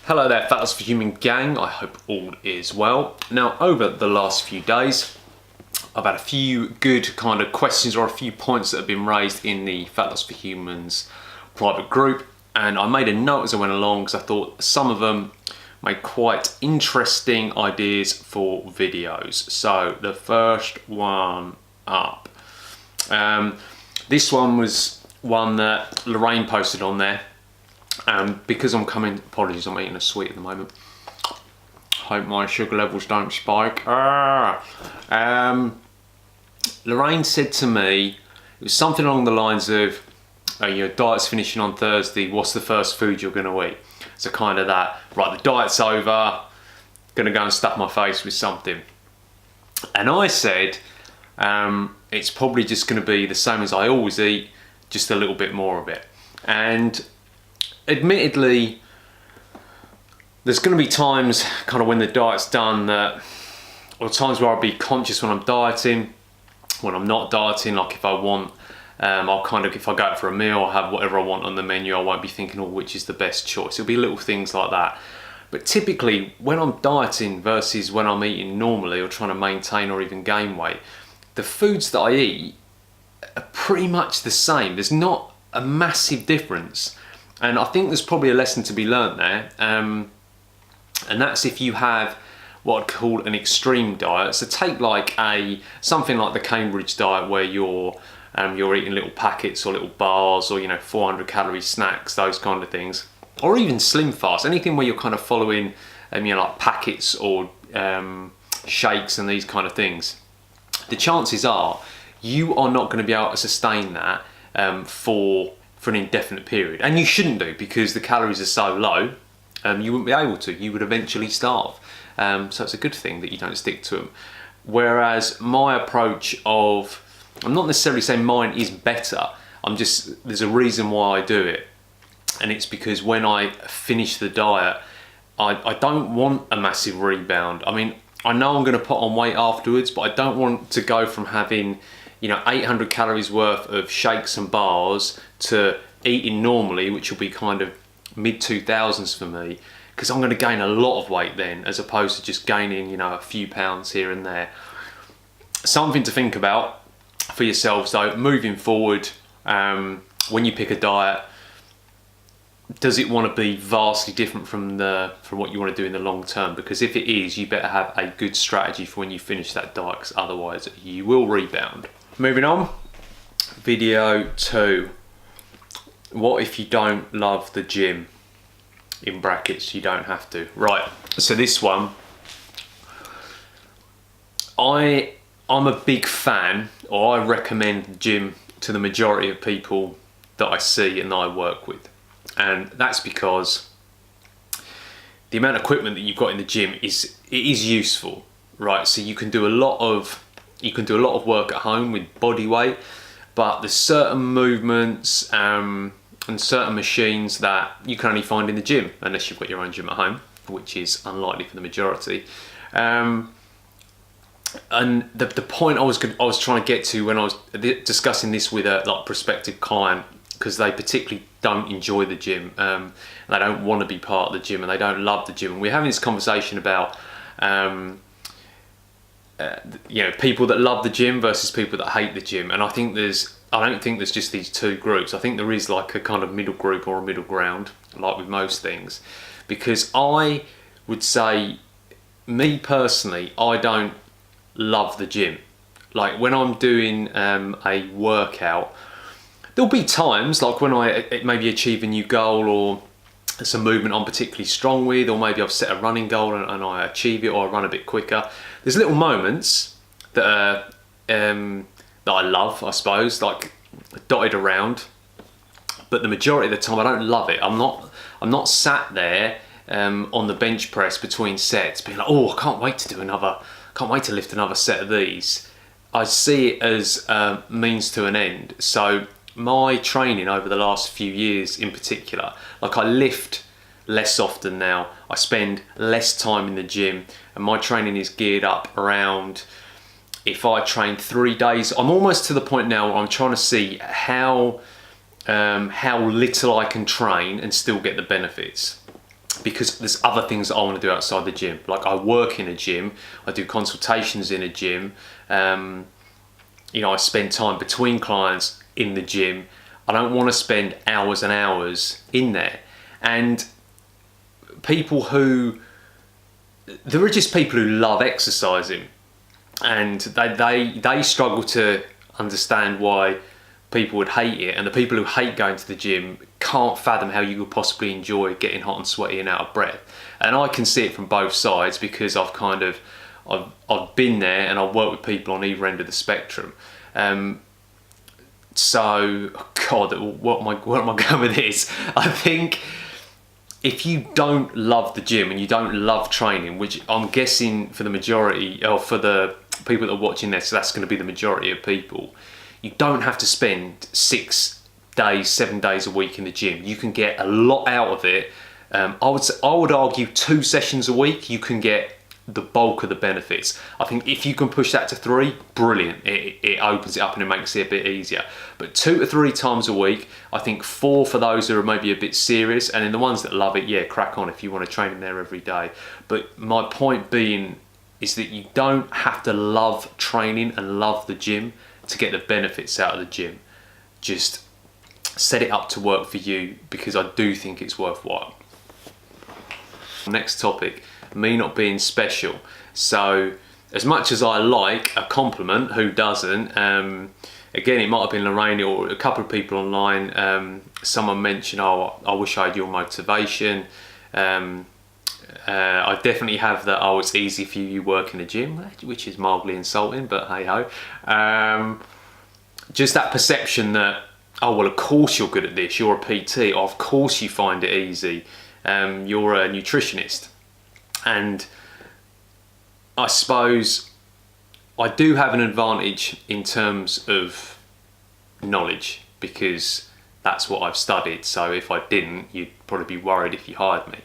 Hello there, Fat for Human gang. I hope all is well. Now, over the last few days, I've had a few good kind of questions or a few points that have been raised in the Fat Loss for Humans private group, and I made a note as I went along because I thought some of them made quite interesting ideas for videos. So the first one up. This one was one that Lorraine posted on there. Because I'm coming, apologies, I'm eating a sweet at the moment. Hope my sugar levels don't spike. Lorraine said to me, it was something along the lines of, your diet's finishing on Thursday, what's the first food you're going to eat? So kind of that, right, the diet's over, going to go and stuff my face with something. And I said, it's probably just going to be the same as I always eat, just a little bit more of it. And admittedly, there's going to be times kind of when the diet's done or times where I'll be conscious when I'm dieting, when I'm not dieting, like if I want, if I go out for a meal, I'll have whatever I want on the menu. I won't be thinking, oh, which is the best choice. It'll be little things like that. But typically, when I'm dieting versus when I'm eating normally or trying to maintain or even gain weight, the foods that I eat are pretty much the same. There's not a massive difference. And I think there's probably a lesson to be learnt there, and that's if you have what I'd call an extreme diet. So take like something like the Cambridge diet, where you're eating little packets or little bars, or 400 calorie snacks, those kind of things, or even slim fast, anything where you're kind of following like packets or shakes and these kind of things. The chances are you are not going to be able to sustain that for an indefinite period, and you shouldn't do, because the calories are so low, you wouldn't be able to. You would eventually starve. So it's a good thing that you don't stick to them. Whereas my approach of, I'm not necessarily saying mine is better, there's a reason why I do it, and it's because when I finish the diet, I don't want a massive rebound. I mean, I know I'm going to put on weight afterwards, but I don't want to go from having 800 calories worth of shakes and bars to eating normally, which will be kind of mid 2000s for me, because I'm going to gain a lot of weight then, as opposed to just gaining a few pounds here and there. Something to think about for yourselves though, moving forward, when you pick a diet, does it want to be vastly different from what you want to do in the long term? Because if it is, you better have a good strategy for when you finish that diet, because otherwise you will rebound. Moving on, video 2. What if you don't love the gym? In brackets, you don't have to. Right, so this one, I'm a big fan, or I recommend the gym to the majority of people that I see and that I work with. And that's because the amount of equipment that you've got in the gym is useful, right? So you can do a lot of work at home with body weight, but there's certain movements and certain machines that you can only find in the gym, unless you've got your own gym at home, which is unlikely for the majority. And the point I was trying to get to when I was discussing this with a prospective client, because they particularly don't enjoy the gym, they don't want to be part of the gym, and they don't love the gym. And we're having this conversation about people that love the gym versus people that hate the gym. And I don't think there's just these two groups. I think there is like a kind of middle group or a middle ground, like with most things. Because I would say, me personally, I don't love the gym. Like when I'm doing a workout, there'll be times like when I maybe achieve a new goal, or it's a movement I'm particularly strong with, or maybe I've set a running goal and I achieve it, or I run a bit quicker. There's little moments that are that I love, I suppose, like dotted around. But the majority of the time, I don't love it. I'm not sat there on the bench press between sets, being like, oh, I can't wait to lift another set of these. I see it as a means to an end. So my training over the last few years in particular, like I lift less often now, I spend less time in the gym, and my training is geared up around, if I train 3 days, I'm almost to the point now where I'm trying to see how little I can train and still get the benefits. because there's other things that I want to do outside the gym. Like I work in a gym, I do consultations in a gym, I spend time between clients in the gym. I don't want to spend hours and hours in there. And there are just people who love exercising, and they struggle to understand why people would hate it, and the people who hate going to the gym can't fathom how you could possibly enjoy getting hot and sweaty and out of breath. And I can see it from both sides, because I've been there, and I've worked with people on either end of the spectrum. So, God, where am I going with this? I think if you don't love the gym and you don't love training, which I'm guessing for the majority, or for the people that are watching this, so that's going to be the majority of people, you don't have to spend 6 days, 7 days a week in the gym. You can get a lot out of it. I would argue 2 sessions a week, you can get the bulk of the benefits. I think if you can push that to 3, brilliant. It opens it up and it makes it a bit easier. But 2 to 3 times a week, I think 4 for those who are maybe a bit serious, and then the ones that love it, yeah, crack on if you want to train in there every day. But my point being is that you don't have to love training and love the gym to get the benefits out of the gym. Just set it up to work for you, because I do think it's worthwhile. Next topic, me not being special. So as much as I like a compliment, who doesn't? Again, it might have been Lorraine or a couple of people online. Someone mentioned, oh, I wish I had your motivation. I definitely have that, oh, it's easy for you work in a gym, which is mildly insulting, but hey ho. Just that perception that, oh, well, of course you're good at this, you're a PT, of course you find it easy, you're a nutritionist. And I suppose I do have an advantage in terms of knowledge, because that's what I've studied. So if I didn't, you'd probably be worried if you hired me.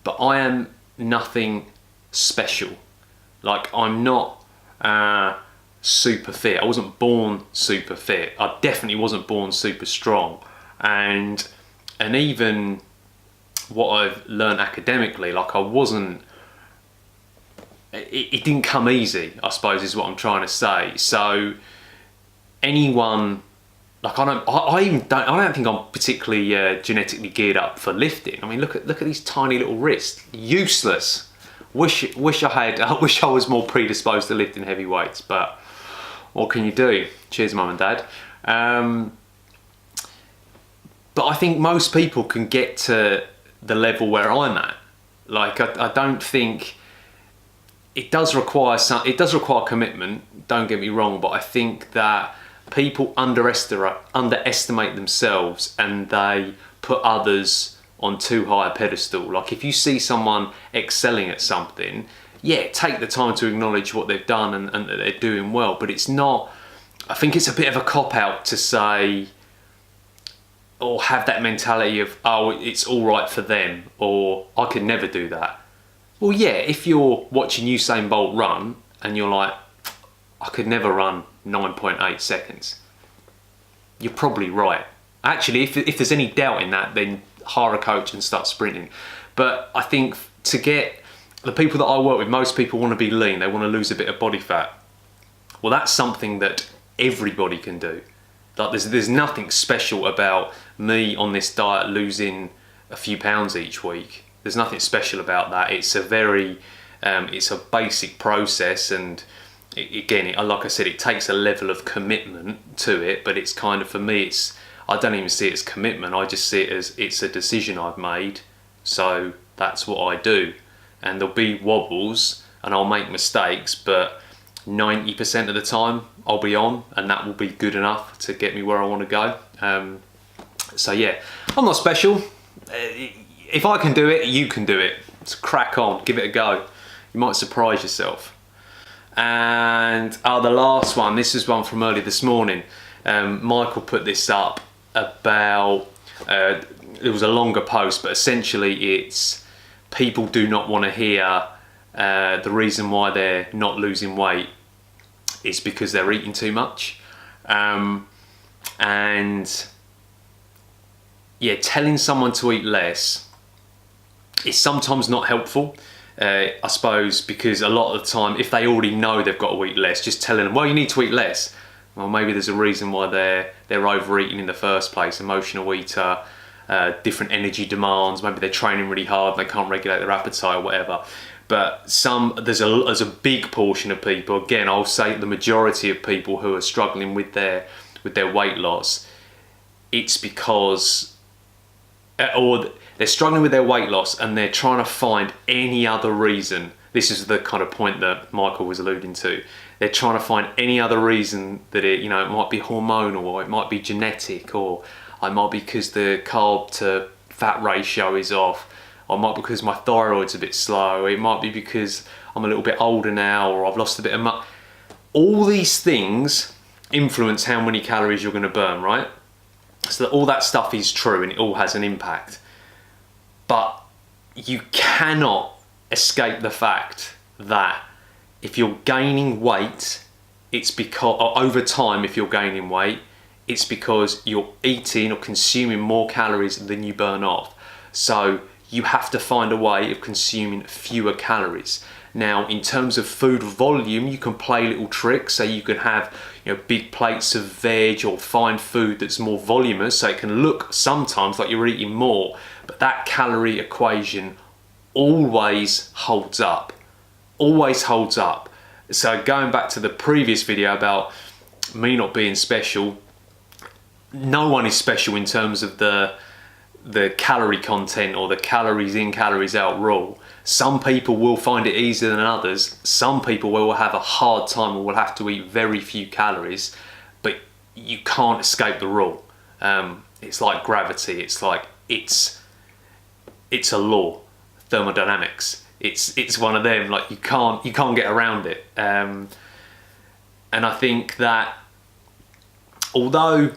But I am nothing special. Like, I'm not super fit. I wasn't born super fit. I definitely wasn't born super strong. And even what I've learned academically, like, I wasn't, it didn't come easy, I suppose is what I'm trying to say. So anyone, like, I don't think I'm particularly genetically geared up for lifting. I mean, look at these tiny little wrists. Useless. Wish I was more predisposed to lifting heavy weights, but what can you do? Cheers, mum and dad. But I think most people can get to the level where I'm at. Like, I don't think it does require commitment. Don't get me wrong, but I think that people underestimate themselves, and they put others on too high a pedestal. Like, if you see someone excelling at something, yeah, take the time to acknowledge what they've done and that they're doing well. But it's not, I think it's a bit of a cop-out to say, or have that mentality of, oh, it's all right for them, or I could never do that. Well, yeah, if you're watching Usain Bolt run and you're like, I could never run 9.8 seconds, you're probably right. Actually, if there's any doubt in that, then hire a coach and start sprinting. But I think to get the people that I work with, most people want to be lean, they want to lose a bit of body fat. Well, that's something that everybody can do. Like, there's nothing special about me on this diet losing a few pounds each week. There's nothing special about that. It's a very, it's a basic process, and like I said, it takes a level of commitment to it. But it's kind of, for me, I don't even see it as commitment. I just see it as, it's a decision I've made. So that's what I do. And there'll be wobbles and I'll make mistakes, but 90% of the time I'll be on, and that will be good enough to get me where I want to go. So yeah, I'm not special. If I can do it, you can do it. So crack on, give it a go. You might surprise yourself. And the last one, this is one from early this morning. Michael put this up about, it was a longer post, but essentially it's, people do not want to hear the reason why they're not losing weight is because they're eating too much. And yeah, telling someone to eat less It's sometimes not helpful, I suppose, because a lot of the time, if they already know they've got to eat less, just telling them, well, you need to eat less. Well, maybe there's a reason why they're overeating in the first place. Emotional eater, different energy demands. Maybe they're training really hard and they can't regulate their appetite or whatever. But there's a big portion of people. Again, I'll say the majority of people who are struggling with their weight loss. It's because, or they're struggling with their weight loss and they're trying to find any other reason. This is the kind of point that Michael was alluding to. They're trying to find any other reason that it might be hormonal, or it might be genetic, or it might be because the carb to fat ratio is off, or it might be because my thyroid's a bit slow, or it might be because I'm a little bit older now, or I've lost a bit of muscle. All these things influence how many calories you're going to burn, right? So all that stuff is true and it all has an impact. But you cannot escape the fact that if you're gaining weight, it's because, or over time, if you're gaining weight, it's because you're eating or consuming more calories than you burn off. So you have to find a way of consuming fewer calories. Now, in terms of food volume, you can play little tricks. So you can have big plates of veg, or find food that's more voluminous, so it can look sometimes like you're eating more, but that calorie equation always holds up. Always holds up. So going back to the previous video about me not being special, no one is special in terms of the calorie content or the calories in, calories out rule. Some people will find it easier than others. Some people will have a hard time or will have to eat very few calories, but you can't escape the rule. It's like gravity. It's like, it's a law, thermodynamics. It's one of them, like you can't get around it. And I think that although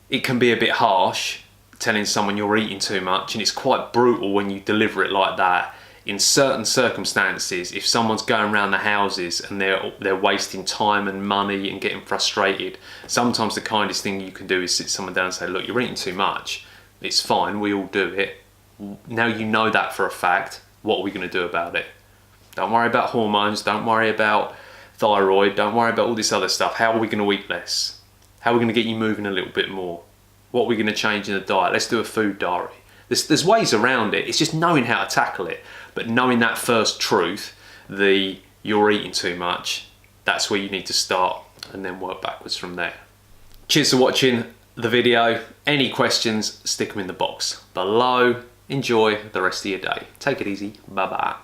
it can be a bit harsh telling someone you're eating too much, and it's quite brutal when you deliver it like that, in certain circumstances, if someone's going around the houses and they're wasting time and money and getting frustrated, sometimes the kindest thing you can do is sit someone down and say, look, you're eating too much. It's fine, we all do it. Now you know that for a fact. What are we going to do about it? Don't worry about hormones, don't worry about thyroid, don't worry about all this other stuff. How are we going to eat less? How are we going to get you moving a little bit more? What are we going to change in the diet? Let's do a food diary. There's ways around it. It's just knowing how to tackle it. But knowing that first truth, you're eating too much, that's where you need to start, and then work backwards from there. Cheers for watching the video. Any questions, stick them in the box below. Enjoy the rest of your day. Take it easy. Bye-bye.